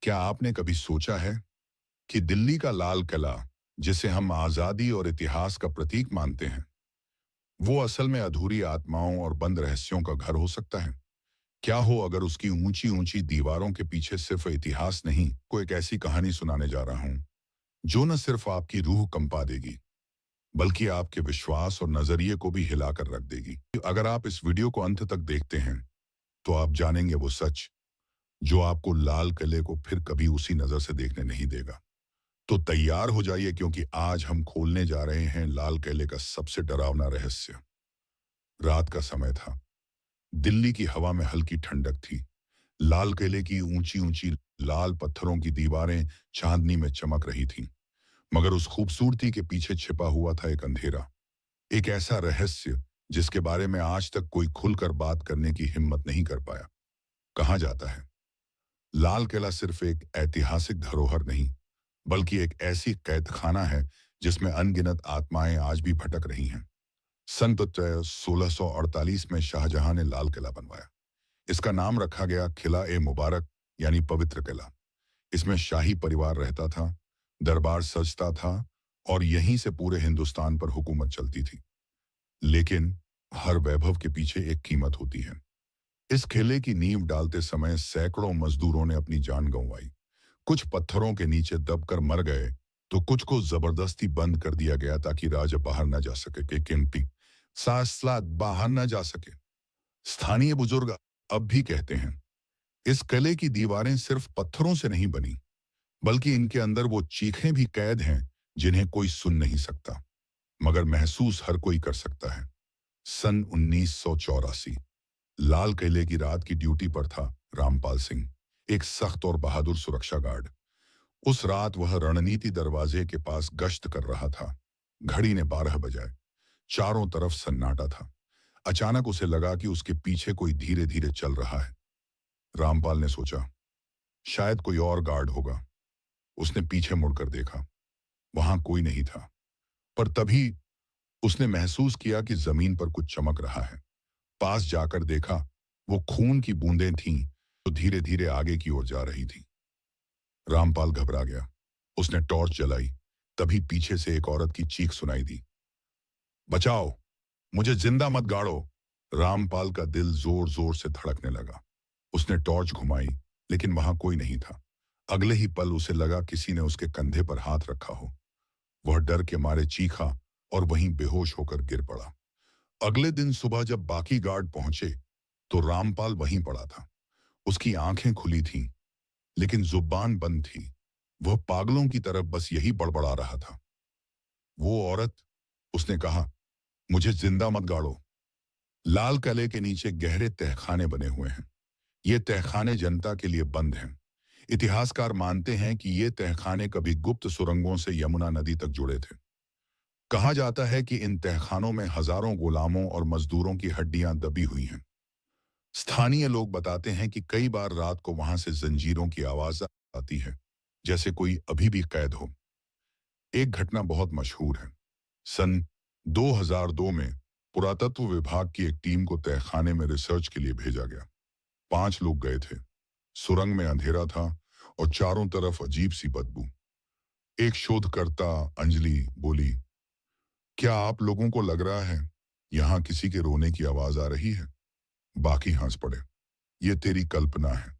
क्या आपने कभी सोचा है कि दिल्ली का लाल किला, जिसे हम आजादी और इतिहास का प्रतीक मानते हैं, वो असल में अधूरी आत्माओं और बंद रहस्यों का घर हो सकता है? क्या हो अगर उसकी ऊंची ऊंची दीवारों के पीछे सिर्फ इतिहास नहीं, कोई एक ऐसी कहानी सुनाने जा रहा हूं जो न सिर्फ आपकी रूह कंपा देगी, बल्कि आपके विश्वास और नजरिए को भी हिलाकर रख देगी। अगर आप इस वीडियो को अंत तक देखते हैं, तो आप जानेंगे वो सच जो आपको लाल किले को फिर कभी उसी नजर से देखने नहीं देगा। तो तैयार हो जाइए, क्योंकि आज हम खोलने जा रहे हैं लाल किले का सबसे डरावना रहस्य। रात का समय था। दिल्ली की हवा में हल्की ठंडक थी। लाल किले की ऊंची ऊंची लाल पत्थरों की दीवारें चांदनी में चमक रही थीं, मगर उस खूबसूरती के पीछे छिपा हुआ था एक अंधेरा, एक ऐसा रहस्य जिसके बारे में आज तक कोई खुलकर बात करने की हिम्मत नहीं कर पाया। कहा जाता है, लाल किला सिर्फ एक ऐतिहासिक धरोहर नहीं, बल्कि एक ऐसी कैदखाना है जिसमें अनगिनत आत्माएं आज भी भटक रही हैं। सन 1648 में शाहजहां ने लाल किला बनवाया। इसका नाम रखा गया किला ए मुबारक, यानी पवित्र किला। इसमें शाही परिवार रहता था, दरबार सजता था, और यहीं से पूरे हिंदुस्तान पर हुकूमत चलती थी। लेकिन हर वैभव के पीछे एक कीमत होती है। इस किले की नींव डालते समय सैकड़ों मजदूरों ने अपनी जान गंवाई। कुछ पत्थरों के नीचे दबकर मर गए, तो कुछ को जबरदस्ती बंद कर दिया गया ताकि राजा बाहर न जा सके, कि कीमती सासलात बाहर न जा सके। स्थानीय बुजुर्ग अब भी कहते हैं, इस किले की दीवारें सिर्फ पत्थरों से नहीं बनी, बल्कि इनके अंदर वो चीखें भी कैद हैं जिन्हें कोई सुन नहीं सकता, मगर महसूस हर कोई कर सकता है। सन 1984, लाल किले की रात की ड्यूटी पर था रामपाल सिंह, एक सख्त और बहादुर सुरक्षा गार्ड। उस रात वह रणनीति दरवाजे के पास गश्त कर रहा था। घड़ी ने 12 बजाए। चारों तरफ सन्नाटा था। अचानक उसे लगा कि उसके पीछे कोई धीरे धीरे चल रहा है। रामपाल ने सोचा, शायद कोई और गार्ड होगा। उसने पीछे मुड़कर देखा। वहां कोई नहीं था। पर तभी उसने महसूस किया कि जमीन पर कुछ चमक रहा है। पास जाकर देखा, वो खून की बूंदें थीं जो धीरे धीरे आगे की ओर जा रही थी। रामपाल घबरा गया। उसने टॉर्च जलाई। तभी पीछे से एक औरत की चीख सुनाई दी, बचाओ, मुझे जिंदा मत गाड़ो। रामपाल का दिल जोर जोर से धड़कने लगा। उसने टॉर्च घुमाई, लेकिन वहां कोई नहीं था। अगले ही पल उसे लगा किसी ने उसके कंधे पर हाथ रखा हो। वह डर के मारे चीखा और वहीं बेहोश होकर गिर पड़ा। अगले दिन सुबह जब बाकी गार्ड पहुंचे, तो रामपाल वहीं पड़ा था। उसकी आंखें खुली थीं, लेकिन जुबान बंद थी। वह पागलों की तरफ बस यही बड़बड़ा रहा था, वो औरत, उसने कहा, मुझे जिंदा मत गाड़ो। लाल किले के नीचे गहरे तहखाने बने हुए हैं। ये तहखाने जनता के लिए बंद हैं। इतिहासकार मानते हैं कि ये तहखाने कभी गुप्त सुरंगों से यमुना नदी तक जुड़े थे। कहा जाता है कि इन तहखानों में हजारों गुलामों और मजदूरों की हड्डियां दबी हुई हैं। स्थानीय लोग बताते हैं कि कई बार रात को वहां से जंजीरों की आवाज आती है, जैसे कोई अभी भी कैद हो। एक घटना बहुत मशहूर है। सन 2002 में पुरातत्व विभाग की एक टीम को तहखाने में रिसर्च के लिए भेजा गया। 5 लोग गए थे। सुरंग में अंधेरा था और चारों तरफ अजीब सी बदबू। एक शोधकर्ता, अंजलि, बोली, क्या आप लोगों को लग रहा है यहां किसी के रोने की आवाज आ रही है? बाकी हंस पड़े। ये तेरी कल्पना है।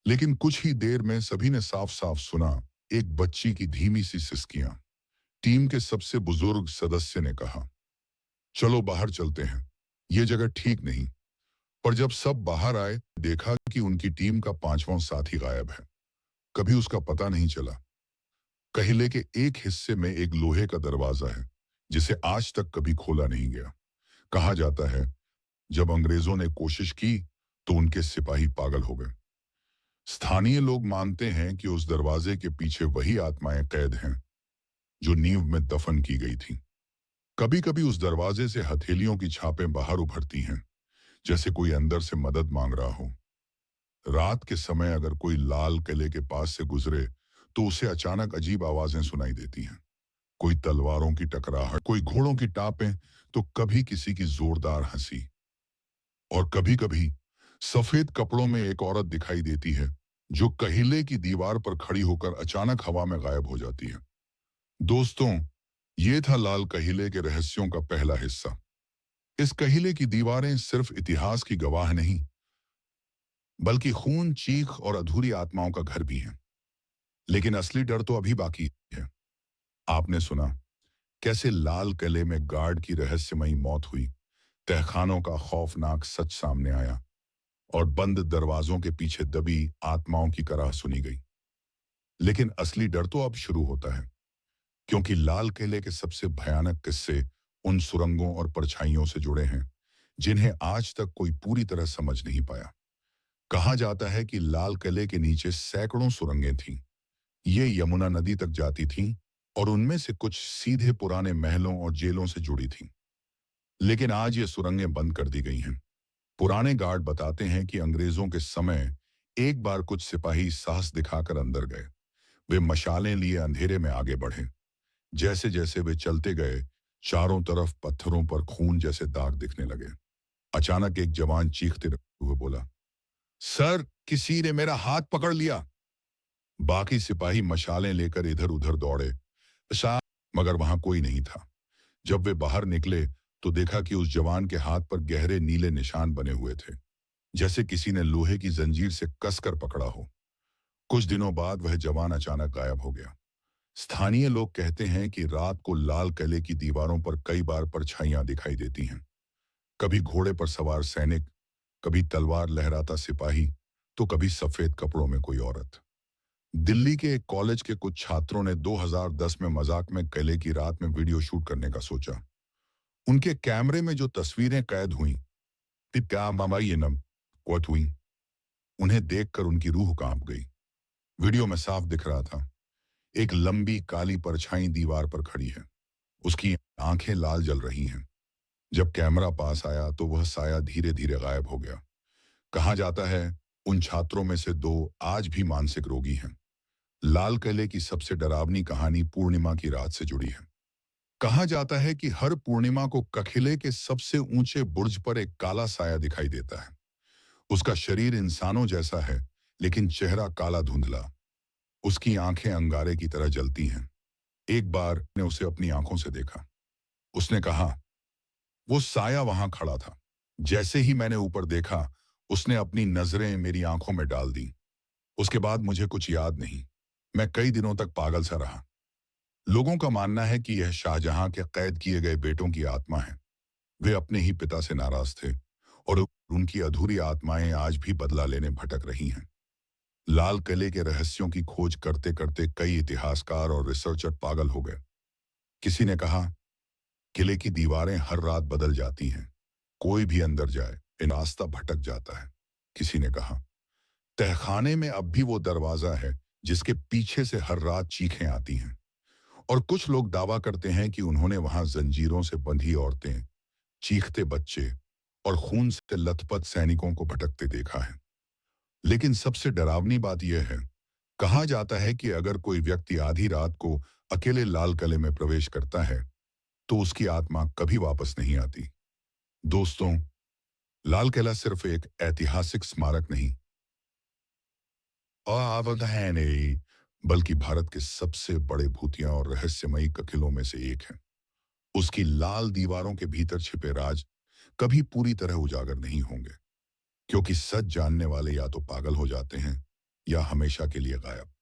लेकिन कुछ ही देर में सभी ने साफ साफ सुना, एक बच्ची की धीमी सी सिसकियां। टीम के सबसे बुजुर्ग सदस्य ने कहा, चलो बाहर चलते हैं, ये जगह ठीक नहीं। पर जब सब बाहर आए, देखा कि उनकी टीम का 5वां साथी गायब है। कभी उसका पता नहीं चला। किले के एक हिस्से में एक लोहे का दरवाजा है, जिसे आज तक कभी खोला नहीं गया। कहा जाता है, जब अंग्रेजों ने कोशिश की, तो उनके सिपाही पागल हो गए। स्थानीय लोग मानते हैं कि उस दरवाजे के पीछे वही आत्माएं कैद हैं जो नींव में दफन की गई थी। कभी कभी उस दरवाजे से हथेलियों की छापें बाहर उभरती हैं, जैसे कोई अंदर से मदद मांग रहा हो। रात के समय अगर कोई लाल किले के पास से गुजरे, तो उसे अचानक अजीब आवाजें सुनाई देती हैं। कोई तलवारों की टकराहट, कोई घोड़ों की टापें, तो कभी किसी की जोरदार हंसी। और कभी कभी सफेद कपड़ों में एक औरत दिखाई देती है, जो कहिले की दीवार पर खड़ी होकर अचानक हवा में गायब हो जाती है। दोस्तों, ये था लाल कहिले के रहस्यों का पहला हिस्सा। इस कहिले की दीवारें सिर्फ इतिहास की गवाह नहीं, बल्कि खून, चीख और अधूरी आत्माओं का घर भी है। लेकिन असली डर तो अभी बाकी है। आपने सुना कैसे लाल किले में गार्ड की रहस्यमयी मौत हुई, तहखानों का खौफनाक सच सामने आया और बंद दरवाजों के पीछे दबी आत्माओं की कराह सुनी गई। लेकिन असली डर तो अब शुरू होता है, क्योंकि लाल किले के सबसे भयानक किस्से उन सुरंगों और परछाइयों से जुड़े हैं जिन्हें आज तक कोई पूरी तरह समझ नहीं पाया। कहा जाता है कि लाल किले के नीचे सैकड़ों सुरंगें थीं। ये यमुना नदी तक जाती थीं और उनमें से कुछ सीधे पुराने महलों और जेलों से जुड़ी थीं। लेकिन आज ये सुरंगें बंद कर दी गई हैं। पुराने गार्ड बताते हैं कि अंग्रेजों के समय एक बार कुछ सिपाही साहस दिखाकर अंदर गए। वे मशालें लिए अंधेरे में आगे बढ़े। जैसे जैसे वे चलते गए, चारों तरफ पत्थरों पर खून जैसे दाग दिखने लगे। अचानक एक जवान चीखते हुए बोला, सर, किसी ने मेरा हाथ पकड़ लिया। बाकी सिपाही मशालें लेकर इधर उधर दौड़े, सा मगर वहां कोई नहीं था। जब वे बाहर निकले तो देखा कि उस जवान के हाथ पर गहरे नीले निशान बने हुए थे, जैसे किसी ने लोहे की जंजीर से कसकर पकड़ा हो। कुछ दिनों बाद वह जवान अचानक गायब हो गया। स्थानीय लोग कहते हैं कि रात को लाल किले की दीवारों पर कई बार परछाइयां दिखाई देती हैं। कभी घोड़े पर सवार सैनिक, कभी तलवार लहराता सिपाही, तो कभी सफेद कपड़ों में कोई औरत। दिल्ली के एक कॉलेज के कुछ छात्रों ने 2010 में मजाक में किले की रात में वीडियो शूट करने का सोचा। उनके कैमरे में जो तस्वीरें कैद हुई, फिर क्या मामा ये नम क्वट हुई, उन्हें देखकर उनकी रूह कांप गई। वीडियो में साफ दिख रहा था, एक लंबी काली परछाई दीवार पर खड़ी है। उसकी आंखें लाल जल रही हैं। जब कैमरा पास आया तो वह साया धीरे धीरे गायब हो गया। कहा जाता है उन छात्रों में से दो आज भी मानसिक रोगी हैं। लाल किले की सबसे डरावनी कहानी पूर्णिमा की रात से जुड़ी है। कहा जाता है कि हर पूर्णिमा को कखिले के सबसे ऊंचे बुर्ज पर एक काला साया दिखाई देता है। उसका शरीर इंसानों जैसा है, लेकिन चेहरा काला धुंधला। उसकी आंखें अंगारे की तरह जलती हैं। एक बार ने उसे अपनी आंखों से देखा। उसने कहा, वो साया वहां खड़ा था। जैसे ही मैंने ऊपर देखा, उसने अपनी नजरें मेरी आंखों में डाल दी। उसके बाद मुझे कुछ याद नहीं। मैं कई दिनों तक पागल सा रहा। लोगों का मानना है कि यह शाहजहां के कैद किए गए बेटों की आत्मा है। वे अपने ही पिता से नाराज थे और उनकी अधूरी आत्माएं आज भी बदला लेने भटक रही हैं। लाल किले के रहस्यों की खोज करते करते कई इतिहासकार और रिसर्चर पागल हो गए। किसी ने कहा, किले की दीवारें हर रात बदल जाती हैं, कोई भी अंदर जाए इन रास्ता भटक जाता है। किसी ने कहा, तहखाने में अब भी वो दरवाजा है जिसके पीछे से हर रात चीखें आती हैं। और कुछ लोग दावा करते हैं कि उन्होंने वहां जंजीरों से बंधी औरतें, चीखते बच्चे और खून से लथपथ सैनिकों को भटकते देखा है। लेकिन सबसे डरावनी बात यह है, कहा जाता है कि अगर कोई व्यक्ति आधी रात को अकेले लाल किले में प्रवेश करता है तो उसकी आत्मा कभी वापस नहीं आती। दोस्तों, लाल किला सिर्फ एक ऐतिहासिक स्मारक नहीं और है नहीं, बल्कि भारत के सबसे बड़े भूतिया और रहस्यमयी किलों में से एक है। उसकी लाल दीवारों के भीतर छिपे राज कभी पूरी तरह उजागर नहीं होंगे, क्योंकि सच जानने वाले या तो पागल हो जाते हैं या हमेशा के लिए गायब।